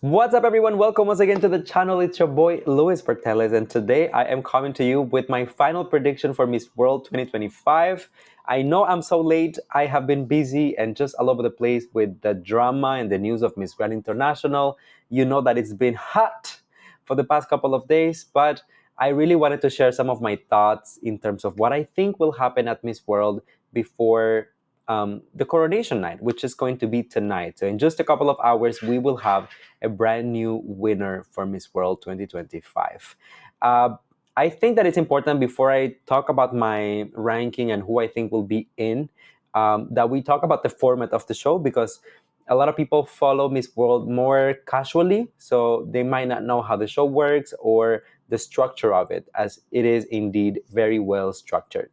What's up, everyone? Welcome once again to the channel. It's your boy Luis Portelles, and today I am coming to you with my final prediction for Miss World 2025. I know I'm so late. I have been busy and just all over the place with the drama and the news of Miss Grand International. You know that it's been hot for the past couple of days, but I really wanted to share some of my thoughts in terms of what I think will happen at Miss World before the coronation night, which is going to be tonight. So, in just a couple of hours, we will have a brand new winner for Miss World 2025. Uh, I think that it's important before I talk about my ranking and who I think will be in, that we talk about the format of the show because a lot of people follow Miss World more casually, so they might not know how the show works or the structure of it, as it is indeed very well structured.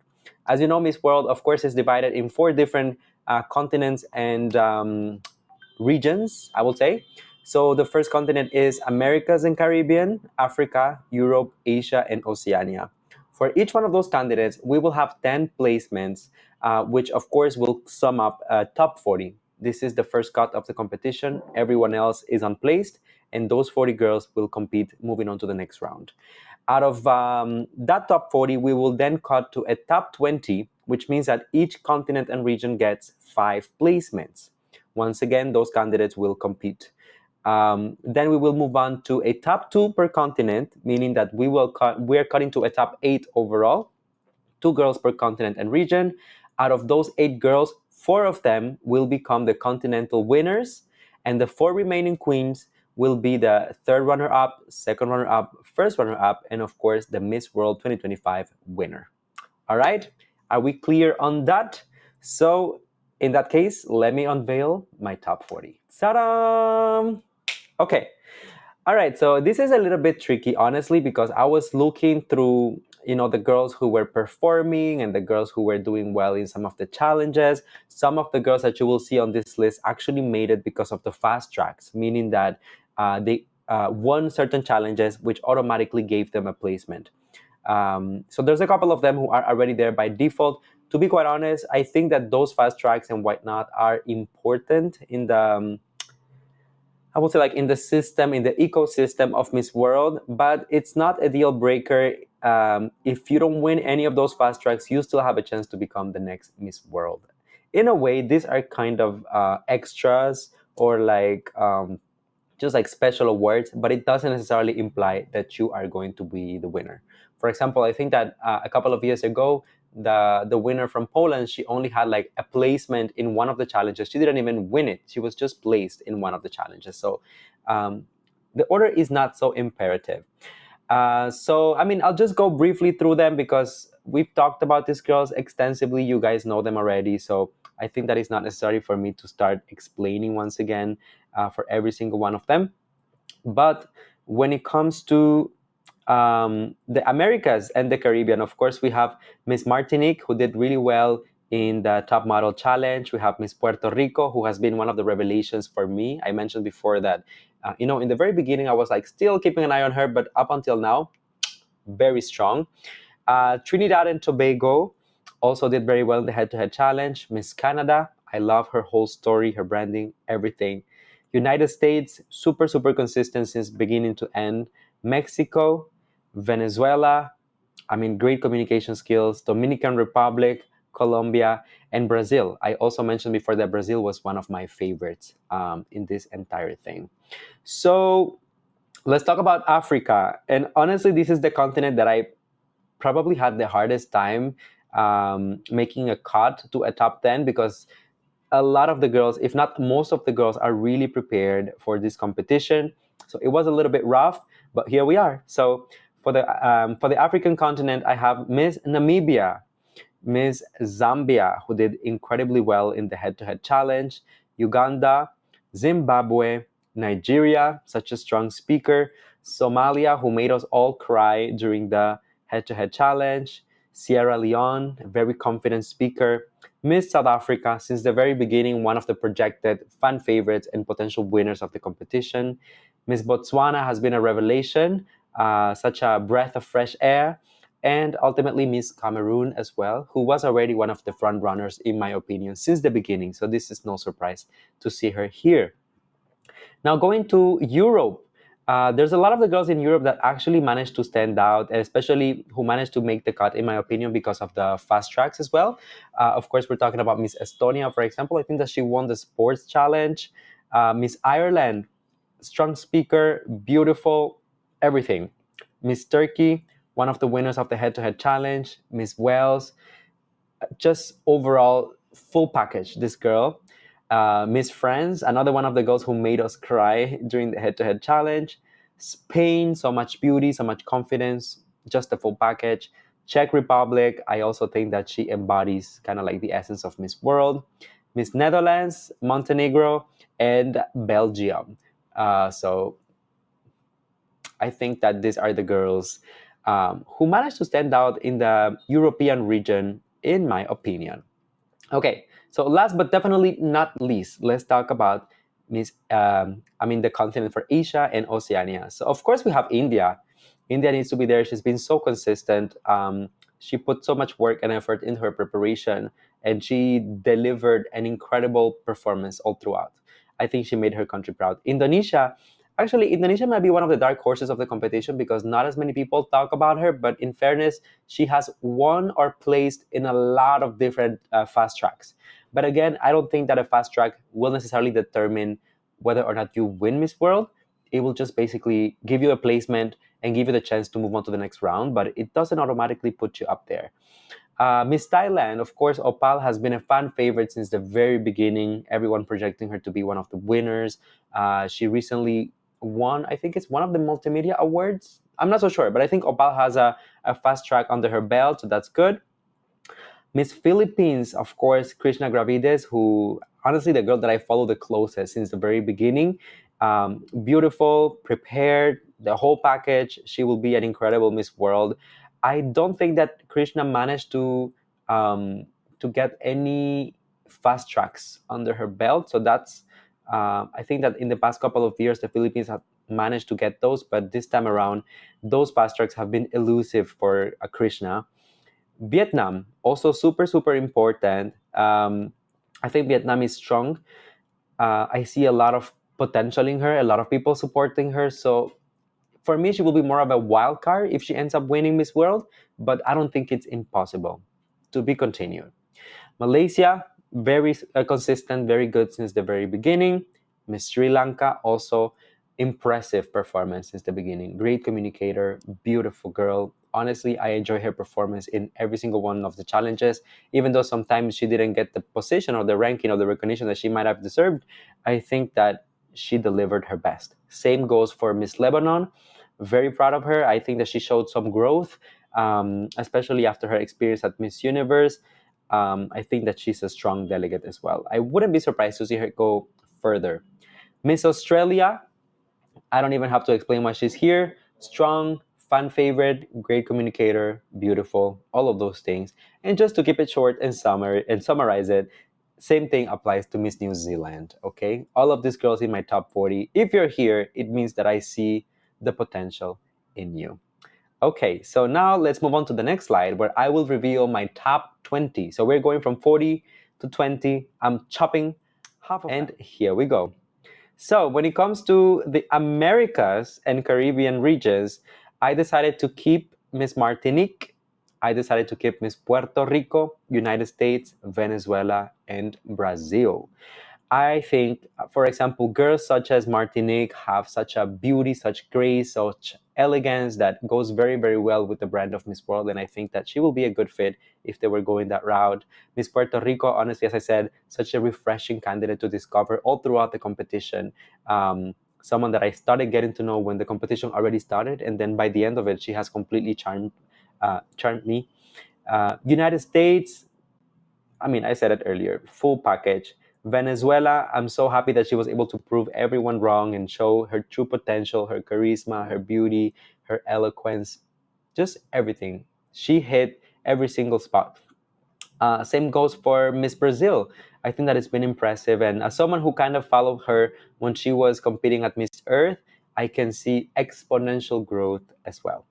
As you know, Miss World, of course, is divided in four different continents and regions, I will say. So the first continent is Americas and Caribbean, Africa, Europe, Asia, and Oceania. For each one of those candidates, we will have 10 placements, which of course will sum up top 40. This is the first cut of the competition. Everyone else is unplaced, and those 40 girls will compete moving on to the next round. Out of that top 40, we will then cut to a top 20, which means that each continent and region gets 5 placements. Once again, those candidates will compete. Then we will move on to a top 2 per continent, meaning that we're cutting to a top 8 overall, 2 girls per continent and region. Out of those 8 girls, 4 of them will become the continental winners, and the 4 remaining queens will be the third runner-up, second runner-up, first runner-up, and of course the Miss World 2025 winner. All right, are we clear on that? So in that case, let me unveil my top 40. Ta-da! Okay. All right, so this is a little bit tricky, honestly, because I was looking through, the girls who were performing and the girls who were doing well in some of the challenges. Some of the girls that you will see on this list actually made it because of the fast tracks, meaning that they won certain challenges, which automatically gave them a placement. So there's a couple of them who are already there by default. To be quite honest, I think that those fast tracks and whatnot are important in the I would say like in the system, in the ecosystem of Miss World, but it's not a deal breaker. If you don't win any of those fast tracks, you still have a chance to become the next Miss World. In a way, these are kind of extras or like just like special awards, but it doesn't necessarily imply that you are going to be the winner. For example, I think that a couple of years ago, the winner from Poland, she only had like a placement in one of the challenges. She didn't even win it. She was just placed in one of the challenges. So um, the order is not so imperative. So I mean, I'll just go briefly through them because we've talked about these girls extensively. You guys know them already. So I think that it's not necessary for me to start explaining once again for every single one of them. But when it comes to the Americas and the Caribbean, of course, we have Miss Martinique, who did really well in the Top Model Challenge. We have Miss Puerto Rico, who has been one of the revelations for me. I mentioned before that, in the very beginning, I was like still keeping an eye on her, but up until now, very strong. Trinidad and Tobago also did very well in the head-to-head challenge. Miss Canada, I love her whole story, her branding, everything. United States, super, super consistent since beginning to end. Mexico, Venezuela, I mean, great communication skills. Dominican Republic, Colombia, and Brazil. I also mentioned before that Brazil was one of my favorites in this entire thing. So let's talk about Africa. And honestly, this is the continent that I probably had the hardest time making a cut to a top 10 because a lot of the girls, if not most of the girls, are really prepared for this competition. So it was a little bit rough, but here we are. So for the African continent, I have Miss Namibia, Miss Zambia, who did incredibly well in the head-to-head challenge, Uganda, Zimbabwe, Nigeria, such a strong speaker, Somalia, who made us all cry during the head-to-head challenge, Sierra Leone, a very confident speaker, Miss South Africa, since the very beginning, one of the projected fan favorites and potential winners of the competition. Miss Botswana has been a revelation, such a breath of fresh air, and ultimately Miss Cameroon as well, who was already one of the front runners in my opinion since the beginning. So this is no surprise to see her here. Now, going to Europe, there's a lot of the girls in Europe that actually managed to stand out, and especially who managed to make the cut, in my opinion, because of the fast tracks as well. Of course, we're talking about Miss Estonia, for example. I think that she won the sports challenge. Miss Ireland, strong speaker, beautiful, everything. Miss Turkey, one of the winners of the head to head challenge. Miss Wales, just overall full package. This girl, Miss France, another one of the girls who made us cry during the head-to-head challenge. Spain, so much beauty, so much confidence, just a full package. Czech Republic, I also think that she embodies kind of like the essence of Miss World. Miss Netherlands, Montenegro, and Belgium. So I think that these are the girls who managed to stand out in the European region, in my opinion. Okay, so last but definitely not least, let's talk about the continent for Asia and Oceania. So of course we have India. India needs to be there. She's been so consistent. She put so much work and effort into her preparation, and she delivered an incredible performance all throughout. I think she made her country proud. Indonesia, actually, Indonesia might be one of the dark horses of the competition because not as many people talk about her. But in fairness, she has won or placed in a lot of different fast tracks. But again, I don't think that a fast track will necessarily determine whether or not you win Miss World. It will just basically give you a placement and give you the chance to move on to the next round, but it doesn't automatically put you up there. Miss Thailand, of course, Opal has been a fan favorite since the very beginning. Everyone projecting her to be one of the winners. She recently won, I think it's one of the multimedia awards. I'm not so sure, but I think Opal has a fast track under her belt, so that's good. Miss Philippines, of course, Krishna Gravides, who honestly the girl that I follow the closest since the very beginning. Beautiful, prepared, the whole package. She will be an incredible Miss World. I don't think that Krishna managed to get any fast tracks under her belt. So that's I think that in the past couple of years the Philippines have managed to get those, but this time around, those fast tracks have been elusive for Krishna. Vietnam, also super, super important. I think Vietnam is strong. I see a lot of potential in her, a lot of people supporting her. So for me, she will be more of a wild card if she ends up winning Miss World, but I don't think it's impossible. To be continued. Malaysia, very consistent, very good since the very beginning. Miss Sri Lanka, also impressive performance since the beginning. Great communicator, beautiful girl. Honestly, I enjoy her performance in every single one of the challenges. Even though sometimes she didn't get the position or the ranking or the recognition that she might have deserved, I think that she delivered her best. Same goes for Miss Lebanon. Very proud of her. I think that she showed some growth, especially after her experience at Miss Universe. I think that she's a strong delegate as well. I wouldn't be surprised to see her go further. Miss Australia, I don't even have to explain why she's here. Strong, fan favorite, great communicator, beautiful, all of those things. And just to keep it short and summarize it, same thing applies to Miss New Zealand. Okay, all of these girls in my top 40. If you're here, it means that I see the potential in you. Okay, so now let's move on to the next slide where I will reveal my top 20. So we're going from 40 to 20. I'm chopping half of and that. Here we go. So when it comes to the Americas and Caribbean regions, I decided to keep Miss Martinique. I decided to keep Miss Puerto Rico, United States, Venezuela, and Brazil. I think, for example, girls such as Martinique have such a beauty, such grace, such elegance that goes very, very well with the brand of Miss World. And I think that she will be a good fit if they were going that route. Miss Puerto Rico, honestly, as I said, such a refreshing candidate to discover all throughout the competition. Someone that I started getting to know when the competition already started. And then by the end of it, she has completely charmed me. United States, I said it earlier, full package. Venezuela, I'm so happy that she was able to prove everyone wrong and show her true potential, her charisma, her beauty, her eloquence, just everything. She hit every single spot. Same goes for Miss Brazil. I think that it's been impressive. And as someone who kind of followed her when she was competing at Miss Earth, I can see exponential growth as well.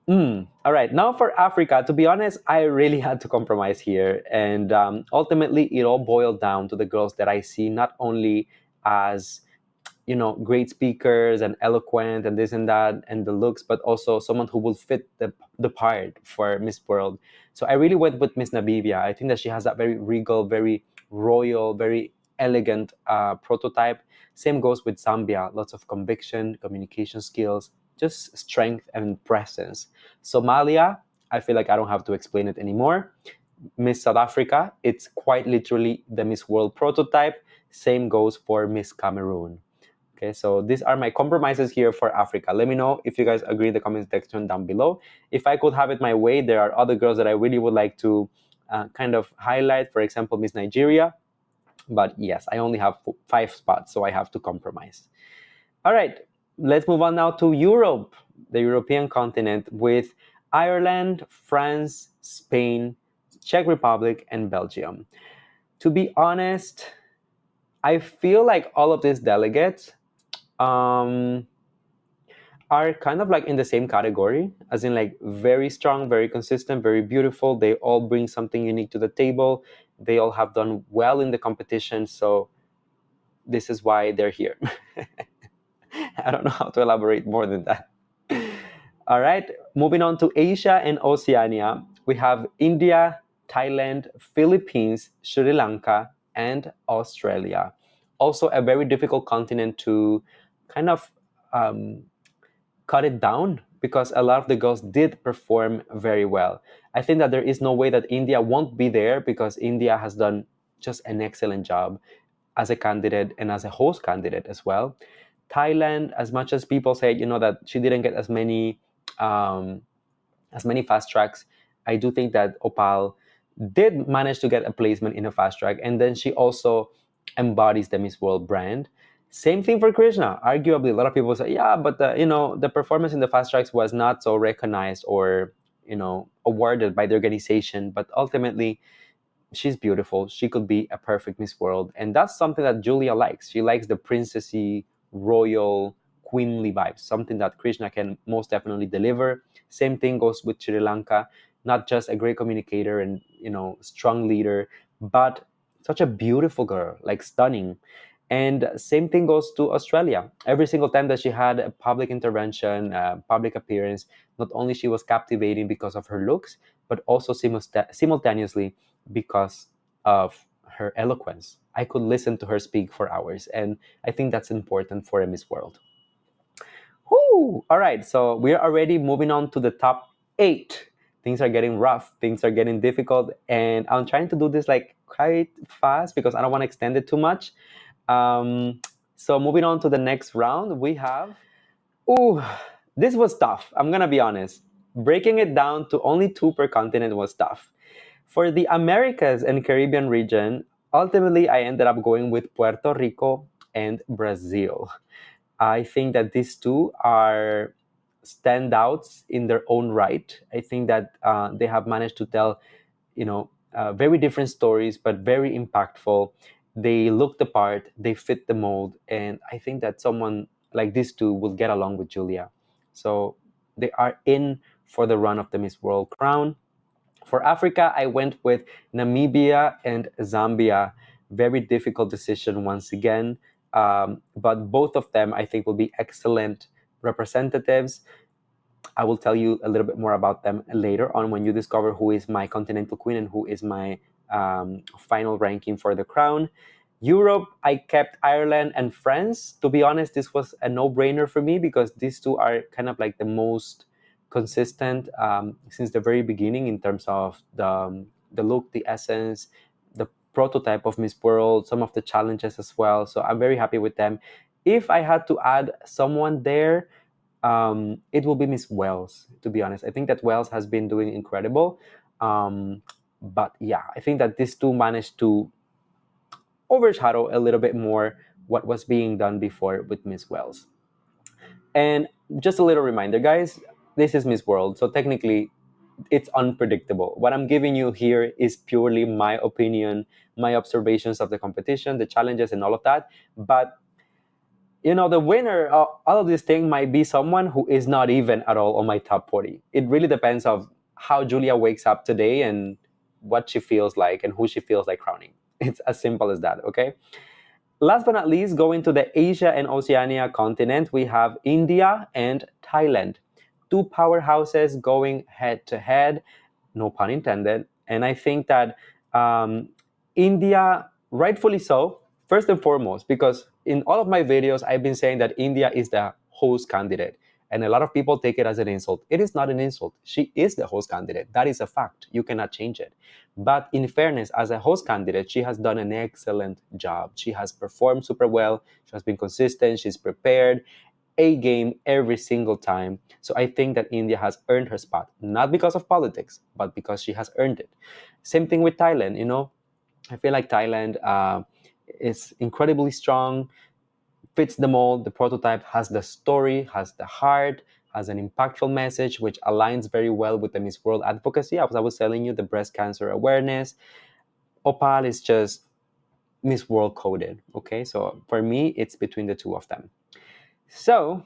All right. Now for Africa, to be honest, I really had to compromise here. And ultimately, it all boiled down to the girls that I see not only as great speakers and eloquent and this and that and the looks, but also someone who will fit the part for Miss World. So I really went with Miss Namibia. I think that she has that very regal, very royal, very elegant prototype. Same goes with Zambia. Lots of conviction, communication skills, just strength and presence. Somalia, I feel like I don't have to explain it anymore. Miss South Africa, it's quite literally the Miss World prototype. Same goes for Miss Cameroon. Okay, so these are my compromises here for Africa. Let me know if you guys agree in the comment section down below. If I could have it my way, there are other girls that I really would like to kind of highlight. For example, Miss Nigeria. But yes, I only have 5 spots, so I have to compromise. All right, let's move on now to Europe, the European continent, with Ireland, France, Spain, Czech Republic, and Belgium. To be honest, I feel like all of these delegates um, are kind of like in the same category, as in like very strong, very consistent, very beautiful. They all bring something unique to the table. They all have done well in the competition. So this is why they're here. I don't know how to elaborate more than that. All right, moving on to Asia and Oceania, we have India, Thailand, Philippines, Sri Lanka, and Australia. Also, a very difficult continent to kind of um, cut it down because a lot of the girls did perform very well. I think that there is no way that India won't be there because India has done just an excellent job as a candidate and as a host candidate as well. Thailand, as much as people say, that she didn't get um, as many fast tracks, I do think that Opal did manage to get a placement in a fast track, and then she also embodies the Miss World brand. Same thing for Krishna. Arguably, a lot of people say, yeah, but the performance in the fast tracks was not so recognized or awarded by the organization. But ultimately, she's beautiful. She could be a perfect Miss World. And that's something that Julia likes. She likes the princessy, royal, queenly vibes, something that Krishna can most definitely deliver. Same thing goes with Sri Lanka. Not just a great communicator and, strong leader, but such a beautiful girl, like stunning. And same thing goes to Australia. Every single time that she had a public intervention, public appearance, not only she was captivating because of her looks, but also simultaneously because of her eloquence. I could listen to her speak for hours, and I think that's important for a Miss World. Whoo! All right, so we're already moving on to the top 8. Things are getting rough, things are getting difficult, and I'm trying to do this like quite fast because I don't want to extend it too much. So moving on to the next round, we have. Ooh, this was tough. I'm gonna be honest. Breaking it down to only 2 per continent was tough. For the Americas and Caribbean region, ultimately I ended up going with Puerto Rico and Brazil. I think that these two are standouts in their own right. I think that they have managed to tell, very different stories, but very impactful. They look the part, they fit the mold, and I think that someone like these two will get along with Julia. So they are in for the run of the Miss World crown. For Africa, I went with Namibia and Zambia. Very difficult decision once again. But both of them, I think, will be excellent representatives. I will tell you a little bit more about them later on when you discover who is my continental queen and who is my final ranking for the crown. Europe, I kept Ireland and France. To be honest, this was a no-brainer for me because these two are kind of like the most consistent since the very beginning in terms of the look, the essence, the prototype of Miss World, some of the challenges as well. So I'm very happy with them. If I had to add someone there, it will be Miss Wells, to be honest. I think that Wells has been doing incredible. But yeah, I think that these two managed to overshadow a little bit more what was being done before with Miss Wells. And just a little reminder, guys, this is Miss World, so technically it's unpredictable. What I'm giving you here is purely my opinion, my observations of the competition, the challenges, and all of that. But the winner of all of this thing might be someone who is not even at all on my top 40. It really depends of how Julia wakes up today and what she feels like and who she feels like crowning. It's as simple as that, okay? Last but not least, going to the Asia and Oceania continent, we have India and Thailand. Two powerhouses going head to head, no pun intended. And I think that India, rightfully so, first and foremost, because in all of my videos, I've been saying that India is the host candidate. And a lot of people take it as an insult. It is not an insult. She is the host candidate. That is a fact. You cannot change it. But in fairness, as a host candidate, she has done an excellent job. She has performed super well. She has been consistent. She's prepared a game every single time. So I think that India has earned her spot, not because of politics, but because she has earned it. Same thing with Thailand. I feel like Thailand is incredibly strong, fits the mold. The prototype has the story, has the heart, has an impactful message, which aligns very well with the Miss World advocacy. As I was telling you, the breast cancer awareness. Opal is just Miss World coded. Okay, so for me, it's between the two of them. So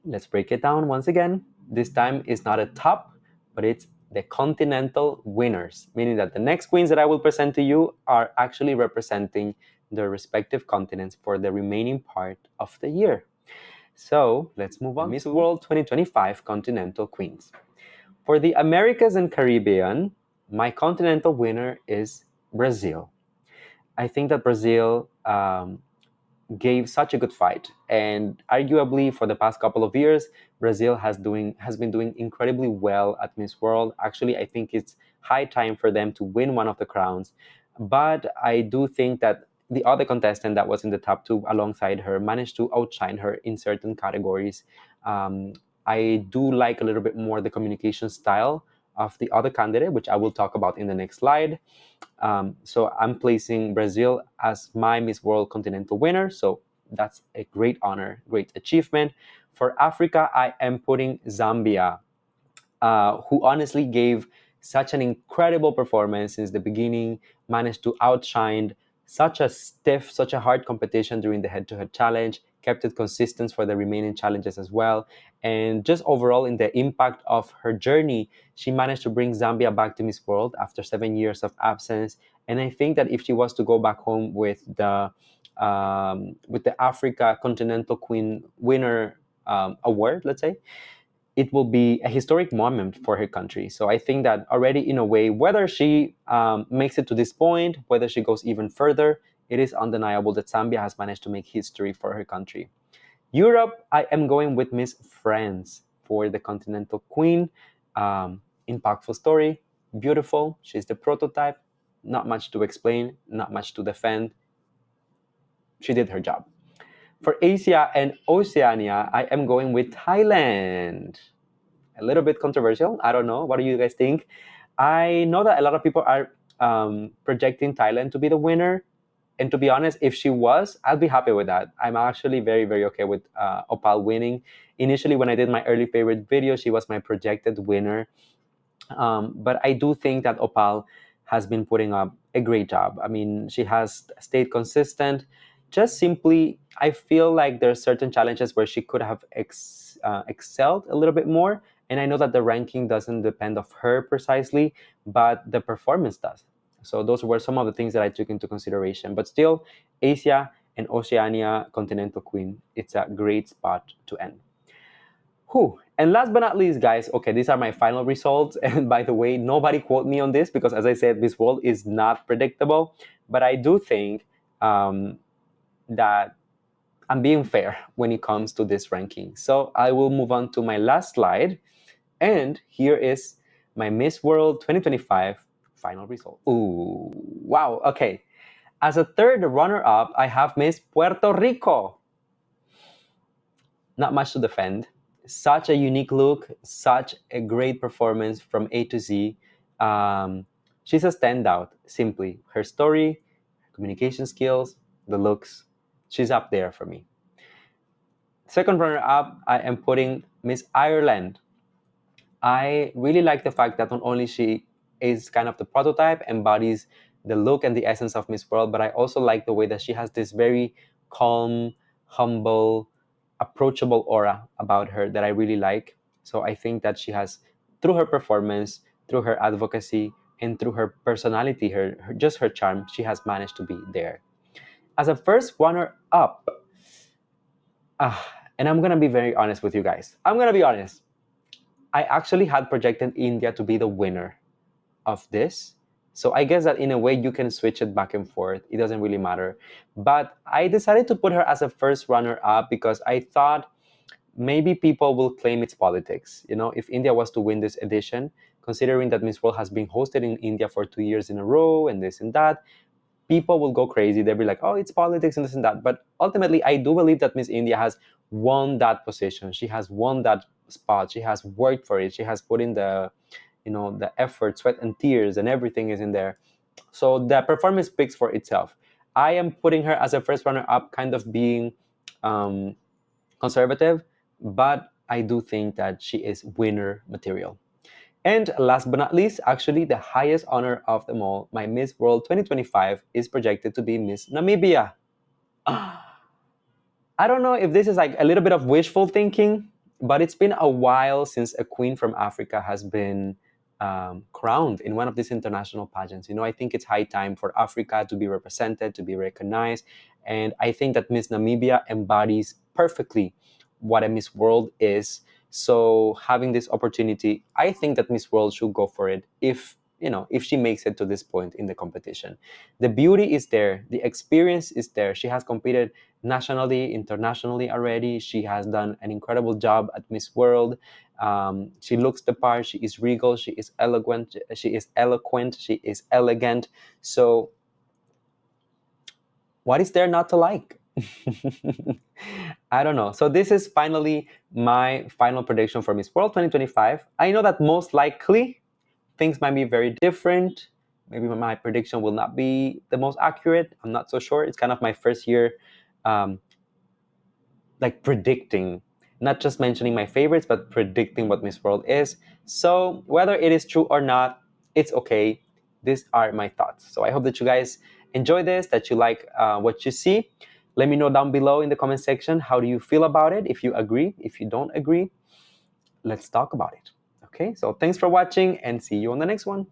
let's break it down once again. This time it's not a top, but it's the continental winners, meaning that the next queens that I will present to you are actually representing their respective continents for the remaining part of the year. So let's move on. Miss World 2025 Continental Queens. For the Americas and Caribbean, my continental winner is Brazil. I think that Brazil gave such a good fight, and arguably for the past couple of years, Brazil has been doing incredibly well at Miss World. Actually, I think it's high time for them to win one of the crowns, but I do think that the other contestant that was in the top two alongside her managed to outshine her in certain categories. Um, I do like a little bit more the communication style of the other candidate, which I will talk about in the next slide. So I'm placing Brazil as my Miss World Continental winner. So that's a great honor, great achievement. For Africa, I am putting Zambia, who honestly gave such an incredible performance since the beginning, managed to outshine such a stiff, such a hard competition during the head to head challenge, kept it consistent for the remaining challenges as well. And just overall, in the impact of her journey, she managed to bring Zambia back to Miss World after 7 years of absence. And I think that if she was to go back home with the Africa Continental Queen winner award, let's say, it will be a historic moment for her country. So I think that already, in a way, whether she makes it to this point, whether she goes even further, it is undeniable that Zambia has managed to make history for her country. Europe, I am going with Miss France for the Continental Queen. Impactful story, beautiful. She's the prototype. Not much to explain, not much to defend. She did her job. For Asia and Oceania, I am going with Thailand. A little bit controversial. I don't know. What do you guys think? I know that a lot of people are projecting Thailand to be the winner. And to be honest, if she was, I'd be happy with that. I'm actually very, very okay with Opal winning. Initially, when I did my early favorite video, she was my projected winner. But I do think that Opal has been putting up a great job. I mean, she has stayed consistent. Just simply, I feel like there are certain challenges where she could have excelled a little bit more. And I know that the ranking doesn't depend of her precisely, but the performance does. So those were some of the things that I took into consideration. But still, Asia and Oceania Continental Queen, it's a great spot to end. Whew. And last but not least, guys, okay, these are my final results. And by the way, nobody quote me on this because, as I said, this world is not predictable. But I do think that I'm being fair when it comes to this ranking. So I will move on to my last slide. And here is my Miss World 2025 final result. Ooh, wow. Okay. As a third runner up, I have Miss Puerto Rico. Not much to defend. Such a unique look, such a great performance from A to Z. She's a standout, simply. Her story, her communication skills, the looks, she's up there for me. Second runner up, I am putting Miss Ireland. I really like the fact that not only she is kind of the prototype, embodies the look and the essence of Miss World, but I also like the way that she has this very calm, humble, approachable aura about her that I really like. So I think that she has, through her performance, through her advocacy, and through her personality, just her charm, she has managed to be there. As a first runner up, and I'm gonna be very honest with you guys. I'm gonna be honest. I actually had projected India to be the winner of this. So I guess that in a way you can switch it back and forth. It doesn't really matter. But I decided to put her as a first runner up because I thought maybe people will claim it's politics. You know, if India was to win this edition, considering that Miss World has been hosted in India for 2 years in a row and this and that, people will go crazy. They'll be like, oh, it's politics and this and that. But ultimately, I do believe that Miss India has won that position. She has won that spot. She has worked for it. She has put in the effort, sweat and tears, and everything is in there. So the performance speaks for itself. I am putting her as a first runner up, kind of being um, conservative, but I do think that she is winner material. And last but not least, actually the highest honor of them all, my Miss World 2025 is projected to be Miss Namibia. I don't know if this is like a little bit of wishful thinking, but it's been a while since a queen from Africa has been crowned in one of these international pageants. You know, I think it's high time for Africa to be represented, to be recognized. And I think that Miss Namibia embodies perfectly what a Miss World is. So having this opportunity, I think that Miss World should go for it if she makes it to this point in the competition. The beauty is there, the experience is there. She has competed nationally, internationally already. She has done an incredible job at Miss World. She looks the part. She is regal. She is eloquent. She is eloquent. She is elegant. So, what is there not to like? I don't know. So this is finally my final prediction for Miss World 2025. I know that most likely things might be very different. Maybe my prediction will not be the most accurate. I'm not so sure. It's kind of my first year um, like predicting, not just mentioning my favorites, but predicting what Miss World is. So whether it is true or not, it's okay. These are my thoughts. So I hope that you guys enjoy this, that you like what you see. Let me know down below in the comment section, how do you feel about it? If you agree, if you don't agree, let's talk about it. Okay, so thanks for watching and see you on the next one.